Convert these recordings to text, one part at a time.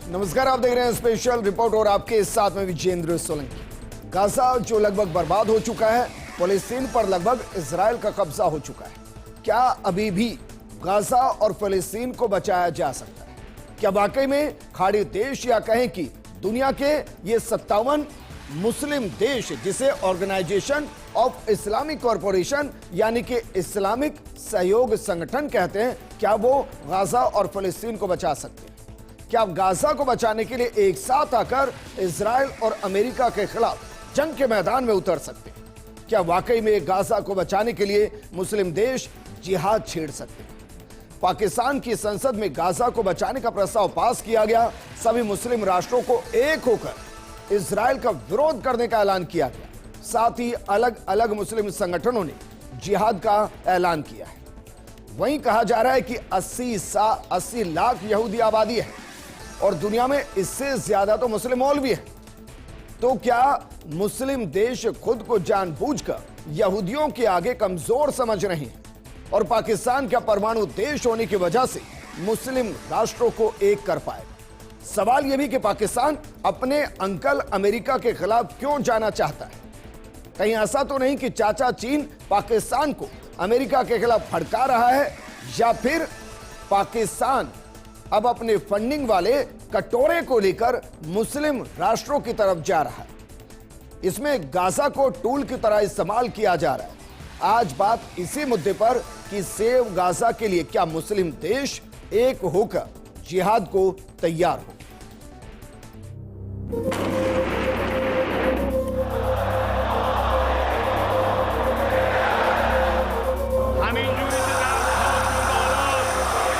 नमस्कार, आप देख रहे हैं स्पेशल रिपोर्ट और आपके साथ में विजेंद्र सोलंकी। गाजा जो लगभग बर्बाद हो चुका है, फिलिस्तीन पर लगभग इजराइल का कब्जा हो चुका है। क्या अभी भी गाजा और फिलिस्तीन को बचाया जा सकता है? क्या वाकई में खाड़ी देश या कहें कि दुनिया के ये 57 मुस्लिम देश, जिसे ऑर्गेनाइजेशन ऑफ इस्लामिक कॉरपोरेशन यानी कि इस्लामिक सहयोग संगठन कहते हैं, क्या वो गाजा और फिलिस्तीन को बचा सकते हैं? क्या गाजा को बचाने के लिए एक साथ आकर इजराइल और अमेरिका के खिलाफ जंग के मैदान में उतर सकते हैं? क्या वाकई में गाजा को बचाने के लिए मुस्लिम देश जिहाद छेड़ सकते हैं? पाकिस्तान की संसद में गाजा को बचाने का प्रस्ताव पास किया गया। सभी मुस्लिम राष्ट्रों को एक होकर इजराइल का विरोध करने का ऐलान किया गया। साथ ही अलग अलग मुस्लिम संगठनों ने जिहाद का ऐलान किया है। वहीं कहा जा रहा है कि 80 लाख यहूदी आबादी है और दुनिया में इससे ज्यादा तो मुस्लिम मौलवी है। तो क्या मुस्लिम देश खुद को जानबूझकर यहूदियों के आगे कमजोर समझ रहे हैं और पाकिस्तान का परमाणु देश होने की वजह से मुस्लिम राष्ट्रों को एक कर पाए? सवाल यह भी कि पाकिस्तान अपने अंकल अमेरिका के खिलाफ क्यों जाना चाहता है? कहीं ऐसा तो नहीं कि चाचा चीन पाकिस्तान को अमेरिका के खिलाफ भड़का रहा है, या फिर पाकिस्तान अब अपने फंडिंग वाले कटोरे को लेकर मुस्लिम राष्ट्रों की तरफ जा रहा है? इसमें गाजा को टूल की तरह इस्तेमाल किया जा रहा है। आज बात इसी मुद्दे पर कि सेव गाजा के लिए क्या मुस्लिम देश एक होकर जिहाद को तैयार हो?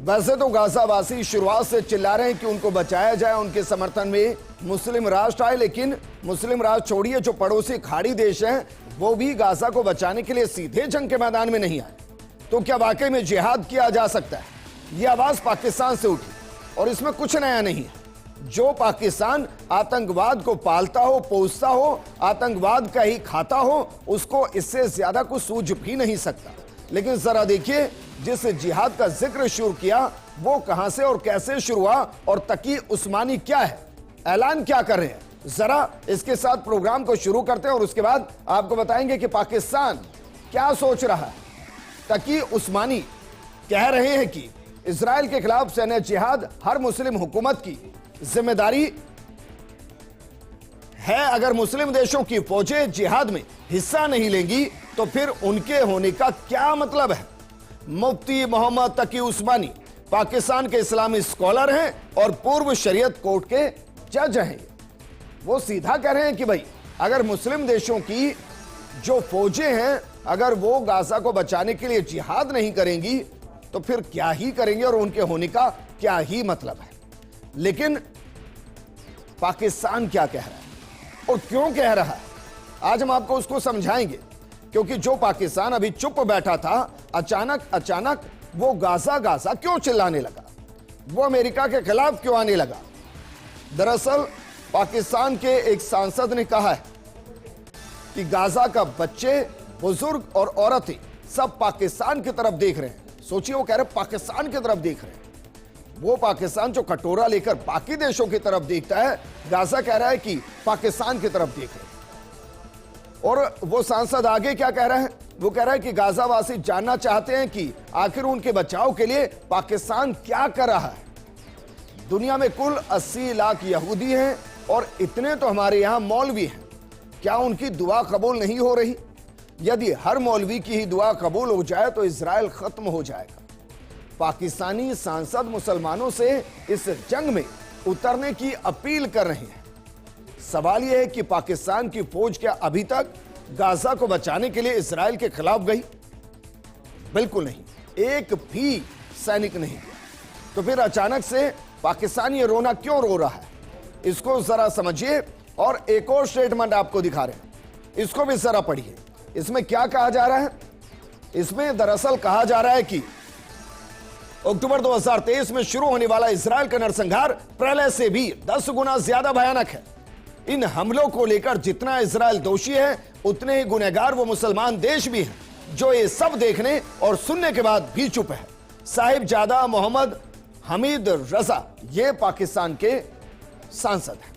वैसे तो गाजावासी शुरुआत से चिल्ला रहे हैं कि उनको बचाया जाए, उनके समर्थन में मुस्लिम राष्ट्र आए, लेकिन मुस्लिम राष्ट्र छोड़िए, जो पड़ोसी खाड़ी देश हैं वो भी गाजा को बचाने के लिए सीधे जंग के मैदान में नहीं आए। तो क्या वाकई में जिहाद किया जा सकता है? यह आवाज पाकिस्तान से उठी और इसमें कुछ नया नहीं है। जो पाकिस्तान आतंकवाद को पालता हो, पोसता हो, आतंकवाद का ही खाता हो, उसको इससे ज्यादा कुछ सूझ भी नहीं सकता। लेकिन जरा देखिए, जिस जिहाद का जिक्र शुरू किया वो कहां से और कैसे शुरू हुआ, और तकी उस्मानी क्या है, ऐलान क्या कर रहे हैं, जरा इसके साथ प्रोग्राम को शुरू करते हैं और उसके बाद आपको बताएंगे कि पाकिस्तान क्या सोच रहा है। तकी उस्मानी कह रहे हैं कि इजराइल के खिलाफ सैन्य जिहाद हर मुस्लिम हुकूमत की जिम्मेदारी है। अगर मुस्लिम देशों की फौजें जिहाद में हिस्सा नहीं लेंगी तो फिर उनके होने का क्या मतलब है? मुफ्ती मोहम्मद तकी उस्मानी पाकिस्तान के इस्लामी स्कॉलर हैं और पूर्व शरीयत कोर्ट के जज हैं। वो सीधा कह रहे हैं कि भाई, अगर मुस्लिम देशों की जो फौजें हैं, अगर वो गाजा को बचाने के लिए जिहाद नहीं करेंगी तो फिर क्या ही करेंगे और उनके होने का क्या ही मतलब है? लेकिन पाकिस्तान क्या कह रहा है और क्यों कह रहा है, आज हम आपको उसको समझाएंगे। क्योंकि जो पाकिस्तान अभी चुप बैठा था, अचानक वो गाजा गाजा क्यों चिल्लाने लगा, वो अमेरिका के खिलाफ क्यों आने लगा? दरअसल पाकिस्तान के एक सांसद ने कहा है कि गाजा का बच्चे, बुजुर्ग और औरतें सब पाकिस्तान की तरफ देख रहे हैं। सोचिए, वो कह रहे पाकिस्तान की तरफ देख रहे हैं। वो पाकिस्तान जो कटोरा लेकर बाकी देशों की तरफ देखता है, गाजा कह रहा है कि पाकिस्तान की तरफ देख रहे हैं। और वो सांसद आगे क्या कह रहा है? वो कह रहा है कि गाजावासी जानना चाहते हैं कि आखिर उनके बचाव के लिए पाकिस्तान क्या कर रहा है। दुनिया में कुल 80 लाख यहूदी हैं और इतने तो हमारे यहां मौलवी हैं। क्या उनकी दुआ कबूल नहीं हो रही? यदि हर मौलवी की ही दुआ कबूल हो जाए तो इजराइल खत्म हो जाएगा। पाकिस्तानी सांसद मुसलमानों से इस जंग में उतरने की अपील कर रहे हैं। सवाल यह है कि पाकिस्तान की फौज क्या अभी तक गाजा को बचाने के लिए इजराइल के खिलाफ गई? बिल्कुल नहीं, एक भी सैनिक नहीं गया। तो फिर अचानक से पाकिस्तान ये रोना क्यों रो रहा है, इसको जरा समझिए। और एक और स्टेटमेंट आपको दिखा रहे हैं, इसको भी जरा पढ़िए। इसमें क्या कहा जा रहा है? इसमें दरअसल कहा जा रहा है कि अक्टूबर 2023 में शुरू होने वाला इजराइल का नरसंहार प्रलय से भी 10 गुना ज्यादा भयानक है। इन हमलों को लेकर जितना इजराइल दोषी है, उतने ही गुनहगार वो मुसलमान देश भी हैं, जो ये सब देखने और सुनने के बाद भी चुप है। साहिबजादा मोहम्मद हमीद रजा ये पाकिस्तान के सांसद हैं।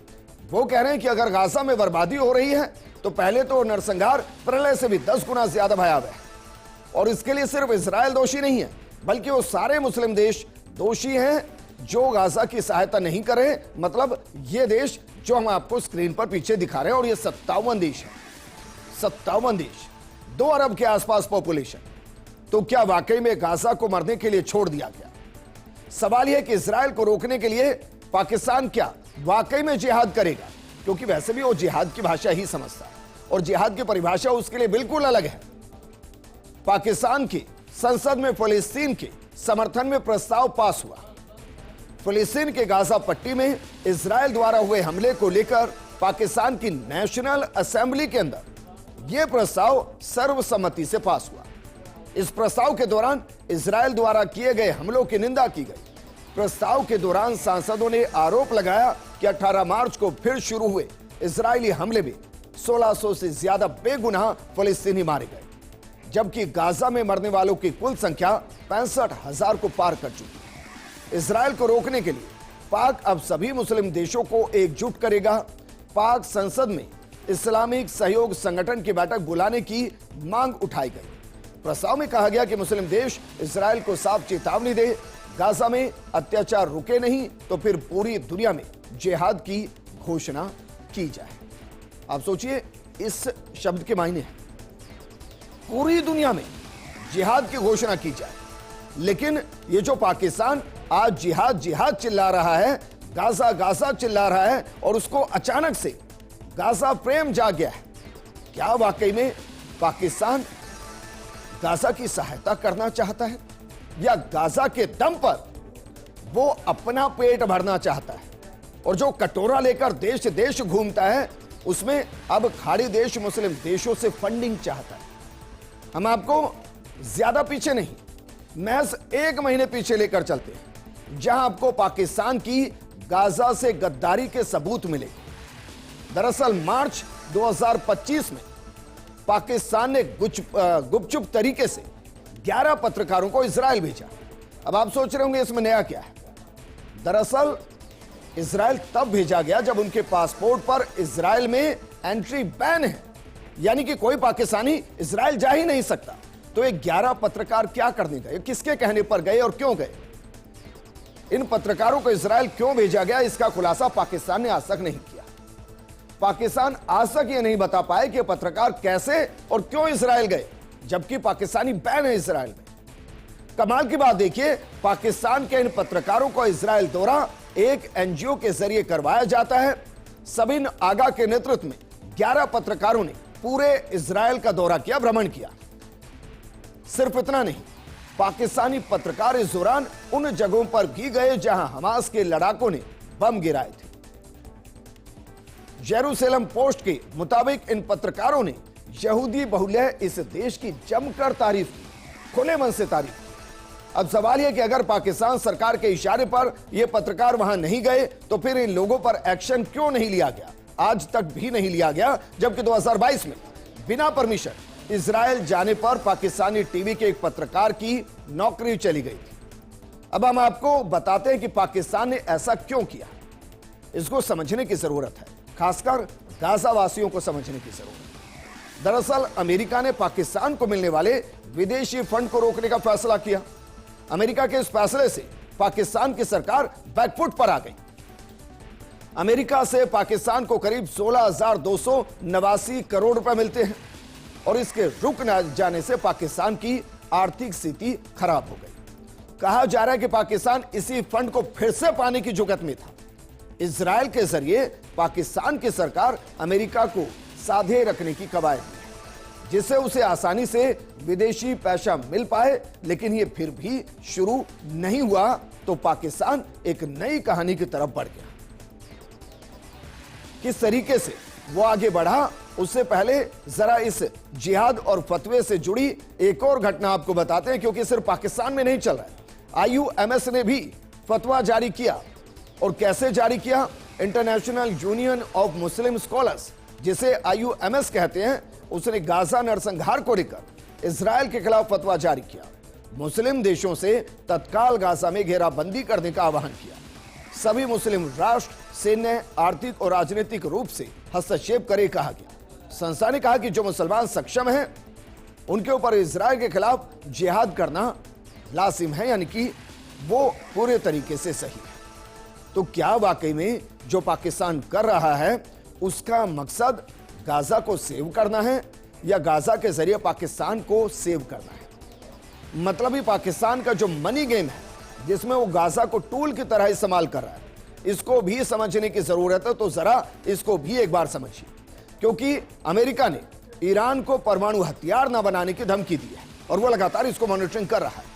वो कह रहे हैं कि अगर गाजा में बर्बादी हो रही है तो पहले तो नरसंहार प्रलय से भी 10 गुना ज्यादा भयावह है। और इसके लिए सिर्फ इजराइल दोषी नहीं है, बल्कि वो सारे मुस्लिम देश दोषी हैं जो गाजा की सहायता नहीं कर रहे। मतलब ये देश जो हम आपको स्क्रीन पर पीछे दिखा रहे हैं, और ये 57 देश है, 57 देश, 2 अरब के आसपास पॉपुलेशन। तो क्या वाकई में गाजा को मरने के लिए छोड़ दिया गया? सवाल यह कि इजराइल को रोकने के लिए पाकिस्तान क्या वाकई में जिहाद करेगा? क्योंकि वैसे भी वो जिहाद की भाषा ही समझता है और जिहाद की परिभाषा उसके लिए बिल्कुल अलग है। पाकिस्तान की संसद में फिलिस्तीन के समर्थन में प्रस्ताव पास हुआ। फिलिस्तीन के गाजा पट्टी में इजराइल द्वारा हुए हमले को लेकर पाकिस्तान की नेशनल असेंबली के अंदर यह प्रस्ताव सर्वसम्मति से पास हुआ। इस प्रस्ताव के दौरान इजराइल द्वारा किए गए हमलों की निंदा की गई। प्रस्ताव के दौरान सांसदों ने आरोप लगाया कि 18 मार्च को फिर शुरू हुए इजरायली हमले में 1600 से ज्यादा बेगुनाह फिलिस्तीनी मारे गए, जबकि गाजा में मरने वालों की कुल संख्या 65,000 को पार कर चुकी है। इजराइल को रोकने के लिए पाक अब सभी मुस्लिम देशों को एकजुट करेगा। पाक संसद में इस्लामिक सहयोग संगठन की बैठक बुलाने की मांग उठाई गई। प्रस्ताव में कहा गया कि मुस्लिम देश इजराइल को साफ चेतावनी दे, गाजा में अत्याचार रुके नहीं तो फिर पूरी दुनिया में जिहाद की घोषणा की जाए। आप सोचिए, इस शब्द के मायने हैं पूरी दुनिया में जिहाद की घोषणा की जाए। लेकिन ये जो पाकिस्तान आज जिहाद जिहाद चिल्ला रहा है, गाजा गाजा चिल्ला रहा है, और उसको अचानक से गाजा प्रेम जाग गया है। क्या वाकई में पाकिस्तान गाजा की सहायता करना चाहता है, या गाजा के दम पर वो अपना पेट भरना चाहता है? और जो कटोरा लेकर देश देश घूमता है, उसमें अब खाड़ी देश मुस्लिम देशों से फंडिंग चाहता है। हम आपको ज्यादा पीछे नहीं, महज 1 महीने पीछे लेकर चलते हैं, जहां आपको पाकिस्तान की गाजा से गद्दारी के सबूत मिले। दरअसल मार्च 2025 में पाकिस्तान ने गुपचुप तरीके से 11 पत्रकारों को इजराइल भेजा। अब आप सोच रहे होंगे इसमें नया क्या है। दरअसल इजराइल तब भेजा गया जब उनके पासपोर्ट पर इजराइल में एंट्री बैन है, यानी कि कोई पाकिस्तानी इजराइल जा ही नहीं सकता। तो ये 11 पत्रकार क्या करने गए, किसके कहने पर गए और क्यों गए? इन पत्रकारों को इजराइल क्यों भेजा गया, इसका खुलासा पाकिस्तान ने आज तक नहीं किया। पाकिस्तान आज तक ये नहीं बता पाए कि पत्रकार कैसे और क्यों इजराइल गए, जबकि पाकिस्तानी बैन है इजराइल में। कमाल की बात देखिए, पाकिस्तान के इन पत्रकारों को इजराइल दौरा एक एनजीओ के जरिए करवाया जाता है। सबिन आगा के नेतृत्व में 11 पत्रकारों ने पूरे इजराइल का दौरा किया, भ्रमण किया। सिर्फ इतना नहीं, पाकिस्तानी पत्रकार इस दौरान उन जगहों पर भी गए जहां हमास के लड़ाकों ने बम गिराए थे। जेरूसलम पोस्ट के मुताबिक इन पत्रकारों ने यहूदी बहुल्य इस देश की जमकर तारीफ की, खुले मन से तारीफ की। अब सवाल यह कि अगर पाकिस्तान सरकार के इशारे पर यह पत्रकार वहां नहीं गए तो फिर इन लोगों पर एक्शन क्यों नहीं लिया गया? आज तक भी नहीं लिया गया, जबकि 2022 में बिना परमिशन इजराइल जाने पर पाकिस्तानी टीवी के एक पत्रकार की नौकरी चली गई थी। अब हम आपको बताते हैं कि पाकिस्तान ने ऐसा क्यों किया। इसको समझने की जरूरत है, खासकर गाजा वासियों को समझने की जरूरत है। दरअसल अमेरिका ने पाकिस्तान को मिलने वाले विदेशी फंड को रोकने का फैसला किया। अमेरिका के इस फैसले से पाकिस्तान की सरकार बैकफुट पर आ गई। अमेरिका से पाकिस्तान को करीब 16,289 करोड़ रुपए मिलते हैं, और इसके रुक न जाने से पाकिस्तान की आर्थिक स्थिति खराब हो गई। कहा जा रहा है कि पाकिस्तान इसी फंड को फिर से पाने की जुगत में था। इजराइल के जरिए पाकिस्तान की सरकार अमेरिका को साधे रखने की कवायद में, जिससे उसे आसानी से विदेशी पैसा मिल पाए। लेकिन यह फिर भी शुरू नहीं हुआ तो पाकिस्तान एक नई कहानी की तरफ बढ़ गया। किस तरीके से वो आगे बढ़ा, उससे पहले जरा इस जिहाद और फतवे से जुड़ी एक और घटना आपको बताते हैं, क्योंकि सिर्फ पाकिस्तान में नहीं चल रहा है, IUMS ने भी फतवा जारी किया। और कैसे जारी किया? International union of Muslim scholars, जिसे IUMS कहते हैं, उसने गाजा नरसंहार को लेकर इजराइल के खिलाफ फतवा जारी किया। मुस्लिम देशों से तत्काल गाजा में घेराबंदी करने का आह्वान किया। सभी मुस्लिम राष्ट्र सैन्य, आर्थिक और राजनीतिक रूप से हस्तक्षेप करे कहा गया। संस्था ने कहा कि जो मुसलमान सक्षम हैं उनके ऊपर इजराइल के खिलाफ जिहाद करना लाजिम है, यानी कि वो पूरे तरीके से सही है। तो क्या वाकई में जो पाकिस्तान कर रहा है उसका मकसद गाजा को सेव करना है या गाजा के जरिए पाकिस्तान को सेव करना है? मतलब ही पाकिस्तान का जो मनी गेम है जिसमें वो गाजा को टूल की तरह इस्तेमाल कर रहा है, इसको भी समझने की जरूरत है। तो जरा इसको भी एक बार समझिए, क्योंकि अमेरिका ने ईरान को परमाणु हथियार न बनाने की धमकी दी है और वो लगातार इसको मॉनिटरिंग कर रहा है।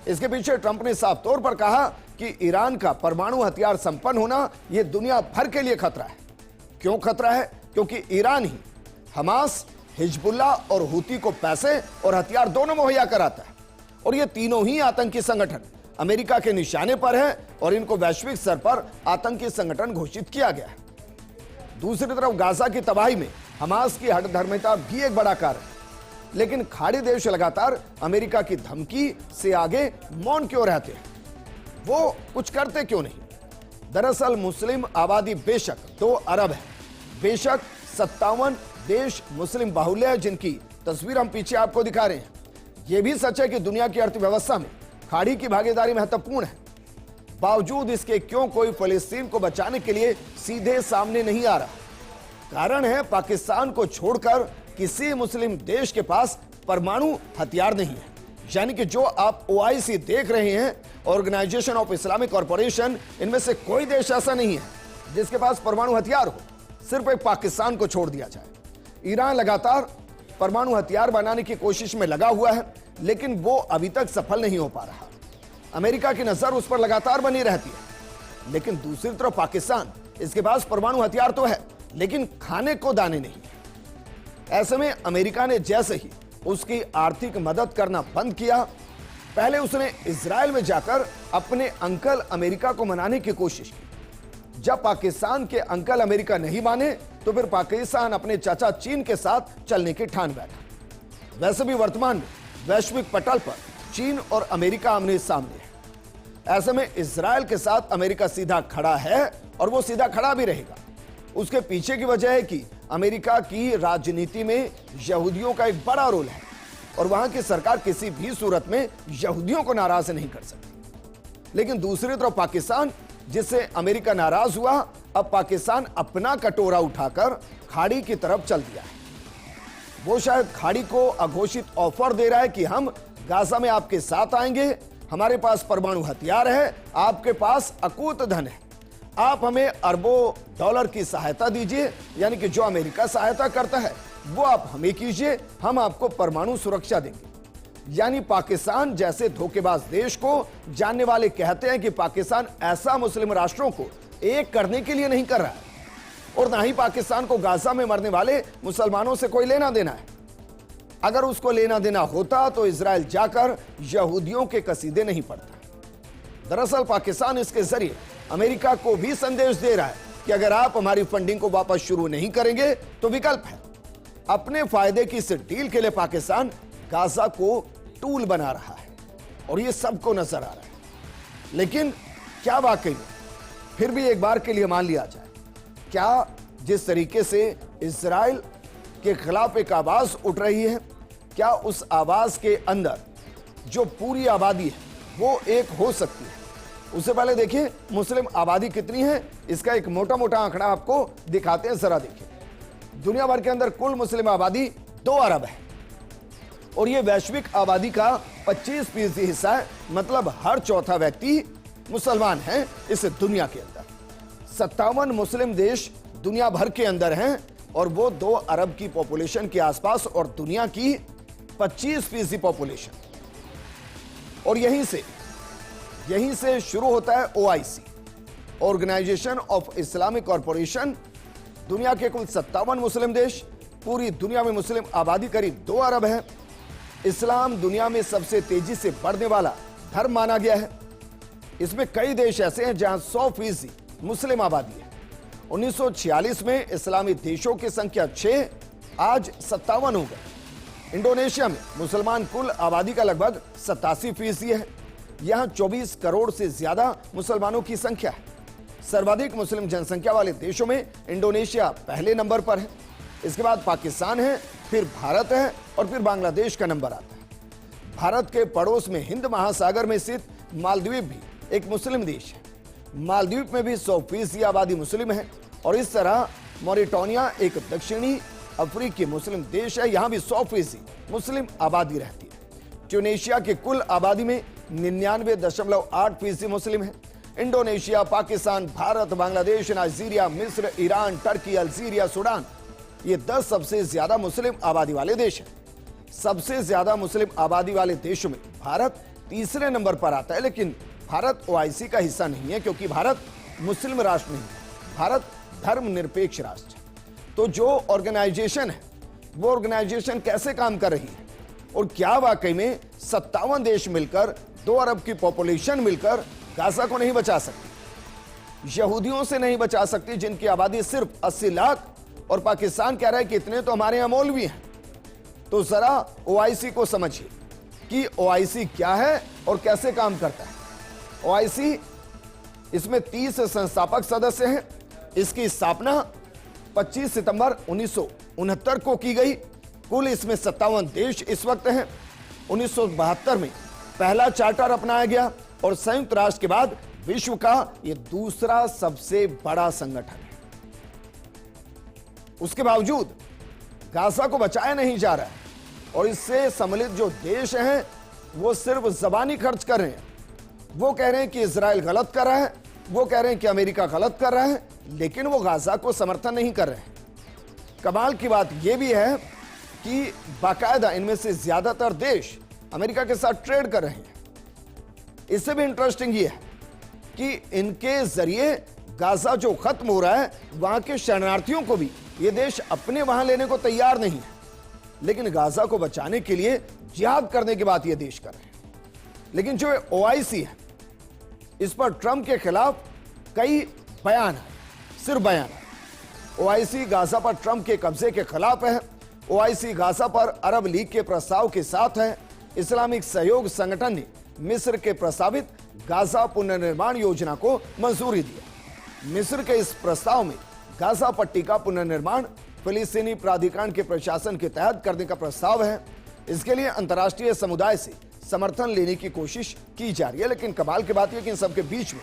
इसके पीछे ट्रंप ने साफ तौर पर कहा कि ईरान का परमाणु हथियार संपन्न होना यह दुनिया भर के लिए खतरा है। क्यों खतरा है? क्योंकि ईरान ही हमास, हिजबुल्लाह और हूती को पैसे और हथियार दोनों मुहैया कराता है और ये तीनों ही आतंकी संगठन अमेरिका के निशाने पर है और इनको वैश्विक स्तर पर आतंकी संगठन घोषित किया गया है। दूसरी तरफ गाजा की तबाही में हमास की हठधर्मिता भी एक बड़ा कारण है। लेकिन खाड़ी देश लगातार अमेरिका की धमकी से आगे मौन क्यों रहते हैं? वो कुछ करते क्यों नहीं? दरअसल मुस्लिम आबादी बेशक 2 अरब है, बेशक 57 देश मुस्लिम बाहुल्य है, जिनकी तस्वीर हम पीछे आपको दिखा रहे हैं। यह भी सच है कि दुनिया की अर्थव्यवस्था में खाड़ी की भागीदारी महत्वपूर्ण है। बावजूद इसके क्यों कोई फिलिस्तीन को बचाने के लिए सीधे सामने नहीं आ रहा? कारण है पाकिस्तान को छोड़कर किसी मुस्लिम देश के पास परमाणु हथियार नहीं है। यानी कि जो आप OIC देख रहे हैं, ऑर्गेनाइजेशन ऑफ इस्लामिक कॉरपोरेशन, इनमें से कोई देश ऐसा नहीं है जिसके पास परमाणु हथियार हो। सिर्फ एक पाकिस्तान को छोड़ दिया जाए। ईरान लगातार परमाणु हथियार बनाने की कोशिश में लगा हुआ है, लेकिन वो अभी तक सफल नहीं हो पा रहा। अमेरिका की नजर उस पर लगातार बनी रहती है। लेकिन दूसरी तरफ पाकिस्तान, इसके पास परमाणु हथियार तो है, लेकिन खाने को दाने नहीं। ऐसे में अमेरिका ने जैसे ही उसकी आर्थिक मदद करना बंद किया, पहले उसने इजराइल में जाकर अपने अंकल अमेरिका को मनाने की कोशिश की। जब पाकिस्तान के अंकल अमेरिका नहीं माने तो फिर पाकिस्तान अपने चाचा चीन के साथ चलने की ठान बैठा। वैसे भी वर्तमान में वैश्विक पटल पर चीन और अमेरिका आमने सामने है। ऐसे में इजराइल के साथ अमेरिका सीधा खड़ा है और वो सीधा खड़ा भी रहेगा। उसके पीछे की वजह है कि अमेरिका की राजनीति में यहूदियों का एक बड़ा रोल है और वहां की सरकार किसी भी सूरत में यहूदियों को नाराज नहीं कर सकती। लेकिन दूसरी तरफ पाकिस्तान, जिससे अमेरिका नाराज हुआ, अब पाकिस्तान अपना कटोरा उठाकर खाड़ी की तरफ चल दिया है। वो शायद खाड़ी को अघोषित ऑफर दे रहा है कि हम गाजा में आपके साथ आएंगे, हमारे पास परमाणु हथियार है, आपके पास अकूत धन है, आप हमें अरबों डॉलर की सहायता दीजिए, यानी कि जो अमेरिका सहायता करता है वो आप हमें कीजिए, हम आपको परमाणु सुरक्षा देंगे। यानी पाकिस्तान जैसे धोखेबाज देश को जानने वाले कहते हैं कि पाकिस्तान ऐसा मुस्लिम राष्ट्रों को एक करने के लिए नहीं कर रहा है और ना ही पाकिस्तान को गाजा में मरने वाले मुसलमानों से कोई लेना देना है। अगर उसको लेना देना होता तो इजराइल जाकर यहूदियों के कसीदे नहीं पढ़ता। दरअसल पाकिस्तान इसके जरिए अमेरिका को भी संदेश दे रहा है कि अगर आप हमारी फंडिंग को वापस शुरू नहीं करेंगे तो विकल्प है। अपने फायदे की इस डील के लिए पाकिस्तान गाजा को टूल बना रहा है और यह सबको नजर आ रहा है। लेकिन क्या वाकई में फिर भी एक बार के लिए मान लिया जाए, क्या जिस तरीके से इजराइल के खिलाफ एक आवाज उठ रही है, क्या उस आवाज के अंदर जो पूरी आबादी है वो एक हो सकती है? उससे पहले देखिए मुस्लिम आबादी कितनी है, इसका एक मोटा मोटा आंकड़ा आपको दिखाते हैं। जरा देखिए, दुनिया भर के अंदर कुल मुस्लिम आबादी 2 अरब है और यह वैश्विक आबादी का 25% हिस्सा है। मतलब हर चौथा व्यक्ति मुसलमान है इस दुनिया के अंदर। 57 मुस्लिम देश दुनिया भर के अंदर हैं और वो 2 अरब की पॉपुलेशन के आसपास और दुनिया की 25% पॉपुलेशन। और यहीं से शुरू होता है OIC, organisation of Islamic corporation. दुनिया के कुल 57 मुस्लिम देश, पूरी दुनिया में मुस्लिम आबादी करीब 2 अरब है। इस्लाम दुनिया में सबसे तेजी से बढ़ने वाला धर्म माना गया है। इसमें कई देश ऐसे हैं जहां 100% मुस्लिम आबादी है। 1946 में इस्लामी देशों की संख्या 6, आज 57 हो गए। इंडोनेशिया में मुसलमान कुल आबादी का लगभग 87% है। यहां 24 करोड़ से ज्यादा मुसलमानों की संख्या है। सर्वाधिक मुस्लिम जनसंख्या वाले देशों में इंडोनेशिया पहले नंबर पर है। इसके बाद पाकिस्तान है, फिर भारत है और फिर बांग्लादेश का नंबर आता है। भारत के पड़ोस में हिंद महासागर में स्थित मालदीव भी एक मुस्लिम देश है। मालदीव में भी 100% आबादी मुस्लिम है और इस तरह मॉरिटानिया एक दक्षिणी अफ्रीकी मुस्लिम देश है, यहां भी 100% मुस्लिम आबादी रहती है। ट्यूनीशिया की कुल आबादी में 99.8% मुस्लिम है। इंडोनेशिया, पाकिस्तान, भारत, बांग्लादेश, नाइजीरिया, मिस्र, ईरान, टर्की, अल्जीरिया, सूडान, ये 10 सबसे ज्यादा मुस्लिम आबादी वाले देश हैं। सबसे ज्यादा मुस्लिम आबादी वाले देशों में भारत तीसरे नंबर पर आता है, लेकिन भारत ओआईसी का हिस्सा नहीं है क्योंकि भारत मुस्लिम राष्ट्र नहीं है, भारत धर्मनिरपेक्ष राष्ट्र है। तो जो ऑर्गेनाइजेशन है वो ऑर्गेनाइजेशन कैसे काम कर रही है और क्या वाकई में 57 देश मिलकर 2 अरब की पॉपुलेशन मिलकर गाजा को नहीं बचा सकती, यहूदियों से नहीं बचा सकती जिनकी आबादी सिर्फ 80 लाख, और पाकिस्तान कह रहा है कि इतने तो हमारे यहां मौलवी हैं। तो जरा ओआईसी को समझिए कि ओआईसी क्या है और कैसे काम करता है। ओआईसी, इसमें 30 संस्थापक सदस्य हैं। इसकी स्थापना 25 सितंबर 1969 को की गई। कुल इसमें 57 देश इस वक्त हैं। 1972 में पहला चार्टर अपनाया गया और संयुक्त राष्ट्र के बाद विश्व का यह दूसरा सबसे बड़ा संगठन है। उसके बावजूद गाजा को बचाया नहीं जा रहा है और इससे सम्मिलित जो देश हैं वो सिर्फ जबानी खर्च कर रहे हैं। वो कह रहे हैं कि इजराइल गलत कर रहा है, वो कह रहे हैं कि अमेरिका गलत कर रहा है, लेकिन वो गाजा को समर्थन नहीं कर रहे हैं। कमाल की बात यह भी है कि बाकायदा इनमें से ज्यादातर देश अमेरिका के साथ ट्रेड कर रहे हैं। इससे भी इंटरेस्टिंग ये है कि इनके जरिए गाजा जो खत्म हो रहा है, वहां के शरणार्थियों को भी ये देश अपने वहां लेने को तैयार नहीं है, लेकिन गाजा को बचाने के लिए जिहाद करने की बात ये देश कर रहे हैं। लेकिन जो ओआईसी है, इस पर ट्रंप के खिलाफ कई बयान है, सिर्फ बयान है। ओआईसी गाजा पर ट्रंप के कब्जे के खिलाफ है। ओआईसी गाजा पर अरब लीग के प्रस्ताव के साथ है। इस्लामिक सहयोग संगठन ने मिस्र के प्रस्तावित गाजा पुनर्निर्माण योजना को मंजूरी दी। मिस्र के इस प्रस्ताव में गाजा पट्टी का पुनर्निर्माण फिलिस्तीनी प्राधिकरण के प्रशासन के तहत करने का प्रस्ताव है। इसके लिए अंतर्राष्ट्रीय समुदाय से समर्थन लेने की कोशिश की जा रही है। लेकिन कमाल की बात यह कि इन सबके बीच में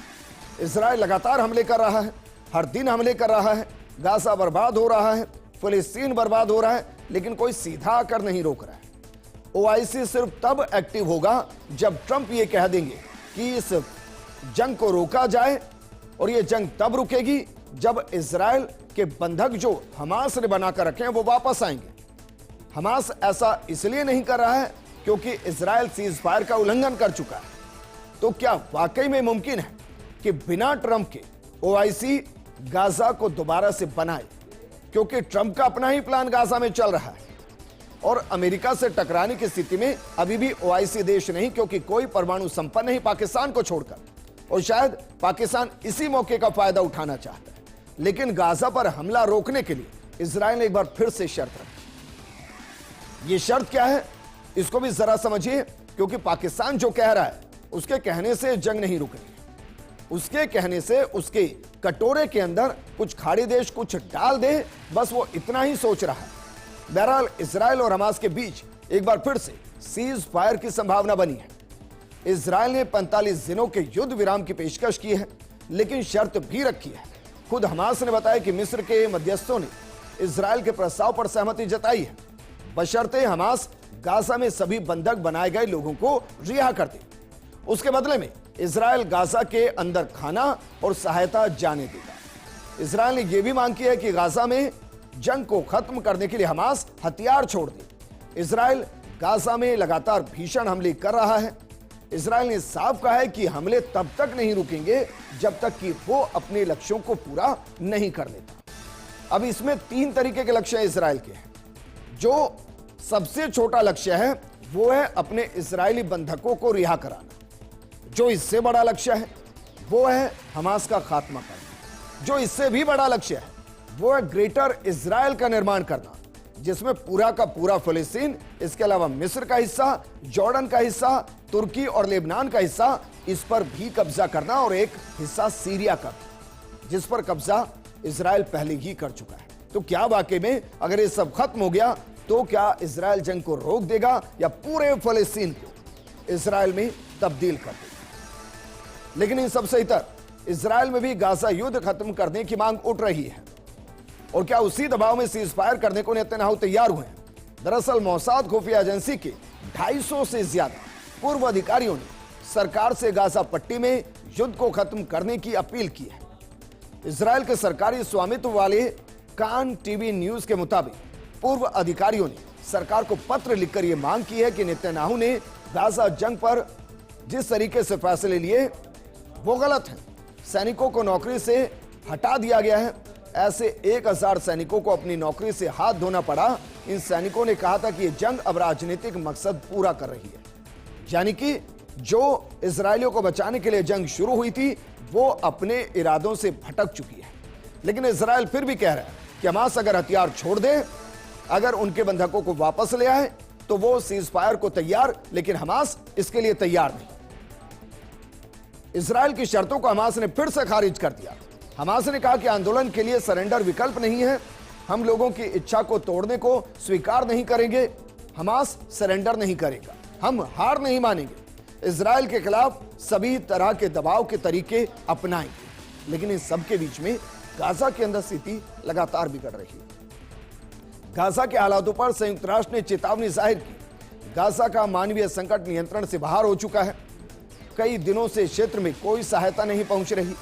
इजराइल लगातार हमले कर रहा है, हर दिन हमले कर रहा है। गाजा बर्बाद हो रहा है, फिलिस्तीन बर्बाद हो रहा है, लेकिन कोई सीधा आकर नहीं रोक रहा है। ओआईसी सिर्फ तब एक्टिव होगा जब ट्रंप ये कह देंगे कि इस जंग को रोका जाए, और ये जंग तब रुकेगी जब इजराइल के बंधक जो हमास ने बनाकर रखे हैं वो वापस आएंगे। हमास ऐसा इसलिए नहीं कर रहा है क्योंकि इजराइल सीज फायर का उल्लंघन कर चुका है। तो क्या वाकई में मुमकिन है कि बिना ट्रंप के ओआईसी गाजा को दोबारा से बनाए? क्योंकि ट्रंप का अपना ही प्लान गाजा में चल रहा है और अमेरिका से टकराने की स्थिति में अभी भी ओआईसी देश नहीं, क्योंकि कोई परमाणु संपन्न नहीं पाकिस्तान को छोड़कर, और शायद पाकिस्तान इसी मौके का फायदा उठाना चाहता है। लेकिन गाजा पर हमला रोकने के लिए इजराइल ने एक बार फिर से शर्त रखी। ये शर्त क्या है इसको भी जरा समझिए, क्योंकि पाकिस्तान जो कह रहा है उसके कहने से जंग नहीं रुकनी है। उसके कहने से उसके कटोरे के अंदर कुछ खाड़ी देश कुछ डाल दे, बस वो इतना ही सोच रहा है। बहरहाल इजराइल और हमास के बीच एक बार फिर से सीज फायर की संभावना बनी है। इजराइल ने 45 दिनों के युद्ध विराम की पेशकश की है, लेकिन शर्त भी रखी है। खुद हमास ने बताया कि मिस्र के मध्यस्थों ने इजराइल के प्रस्ताव पर सहमति जताई है, बशर्ते हमास गाजा में सभी बंधक बनाए गए लोगों को रिहा कर दे। उसके बदले में इजराइल गाजा के अंदर खाना और सहायता जाने देगा। इजराइल ने यह भी मांग की है कि गाजा में जंग को खत्म करने के लिए हमास हथियार छोड़ दे। इजराइल गाजा में लगातार भीषण हमले कर रहा है। इजराइल ने साफ कहा है कि हमले तब तक नहीं रुकेंगे जब तक कि वो अपने लक्ष्यों को पूरा नहीं कर लेता। अब इसमें 3 तरीके के लक्ष्य इजराइल के हैं। जो सबसे छोटा लक्ष्य है वो है अपने इजरायली बंधकों को रिहा कराना। जो इससे बड़ा लक्ष्य है वो है हमास का खात्मा करना। जो इससे भी बड़ा लक्ष्य है वो है ग्रेटर इजराइल का निर्माण करना, जिसमें पूरा का पूरा फिलिस्तीन, इसके अलावा मिस्र का हिस्सा, जॉर्डन का हिस्सा, तुर्की और लेबनान का हिस्सा, इस पर भी कब्जा करना, और एक हिस्सा सीरिया का, जिस पर कब्जा इजराइल पहले ही कर चुका है। तो क्या वाकई में अगर ये सब खत्म हो गया तो क्या इजराइल जंग को रोक देगा या पूरे फिलिस्तीन को इजराइल में तब्दील कर देगा? लेकिन इन सबसे इतर इजराइल में भी गाजा युद्ध खत्म करने की मांग उठ रही है, और क्या उसी दबाव में सीज फायर करने को नेतन्याहू तैयार हुए हैं? दरअसल मोसाद खुफिया एजेंसी के 250 से ज्यादा पूर्व अधिकारियों ने सरकार से गाजा पट्टी में युद्ध को खत्म करने की अपील की है। इजराइल के सरकारी स्वामित्व वाले कान टीवी न्यूज के मुताबिक पूर्व अधिकारियों ने सरकार को पत्र लिखकर यह मांग की है कि नेतन्याहू ने गाजा जंग पर जिस तरीके से फैसले लिए वो गलत है। सैनिकों को नौकरी से हटा दिया गया है। ऐसे 1000 सैनिकों को अपनी नौकरी से हाथ धोना पड़ा। इन सैनिकों ने कहा था कि यह जंग अब राजनीतिक मकसद पूरा कर रही है, यानी कि जो इजरायलियों को बचाने के लिए जंग शुरू हुई थी वो अपने इरादों से भटक चुकी है। लेकिन इजराइल फिर भी कह रहा है कि हमास अगर हथियार छोड़ दे, अगर उनके बंधकों को वापस ले आए तो वो सीज फायर को तैयार, लेकिन हमास इसके लिए तैयार नहीं। इजराइल की शर्तों को हमास ने फिर से खारिज कर दिया। हमास ने कहा कि आंदोलन के लिए सरेंडर विकल्प नहीं है, हम लोगों की इच्छा को तोड़ने को स्वीकार नहीं करेंगे, हमास सरेंडर नहीं करेगा, हम हार नहीं मानेंगे, इजराइल के खिलाफ सभी तरह के दबाव के तरीके अपनाएंगे। लेकिन इन सबके बीच में गाजा के अंदर स्थिति लगातार बिगड़ रही है। गाजा के हालातों पर संयुक्त राष्ट्र ने चेतावनी जाहिर की। गाजा का मानवीय संकट नियंत्रण से बाहर हो चुका है। कई दिनों से क्षेत्र में कोई सहायता नहीं पहुंच रही।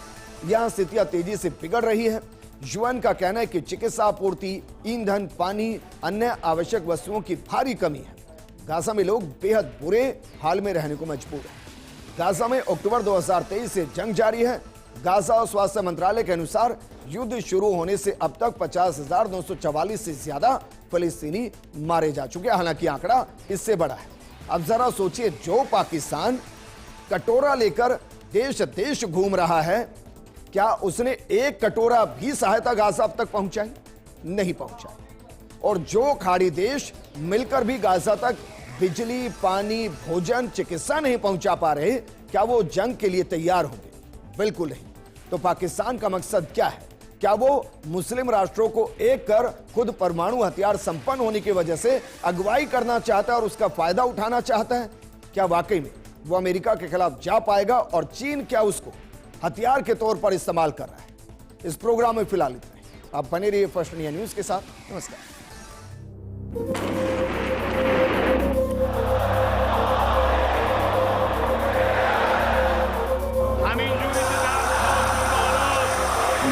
यहां स्थितियां तेजी से बिगड़ रही है। यूएन का कहना है कि चिकित्सा आपूर्ति, ईंधन, पानी, अन्य आवश्यक वस्तुओं की भारी कमी है। गाजा में लोग बेहद बुरे हाल में रहने को मजबूर हैं। गाजा में अक्टूबर 2023 से जंग जारी है। गाजा स्वास्थ्य मंत्रालय के अनुसार युद्ध शुरू होने से अब तक 50,944 से ज्यादा फिलिस्तीनी मारे जा चुके हैं। हालांकि आंकड़ा इससे बड़ा है। अब जरा सोचिए, जो पाकिस्तान कटोरा लेकर देश देश घूम रहा है, क्या उसने एक कटोरा भी सहायता गाजा अब तक पहुंचाई? नहीं पहुंचाई। और जो खाड़ी देश मिलकर भी गाजा तक बिजली, पानी, भोजन, चिकित्सा नहीं पहुंचा पा रहे, क्या वो जंग के लिए तैयार होंगे? बिल्कुल नहीं। तो पाकिस्तान का मकसद क्या है? क्या वो मुस्लिम राष्ट्रों को एक कर खुद परमाणु हथियार संपन्न होने की वजह से अगुवाई करना चाहता है और उसका फायदा उठाना चाहता है? क्या वाकई में वो अमेरिका के खिलाफ जा पाएगा? और चीन क्या उसको हथियार के तौर पर इस्तेमाल कर रहा है? इस प्रोग्राम में फिलहाल इतना ही। आप बने रहिए फर्स्ट इंडिया न्यूज के साथ। नमस्कार।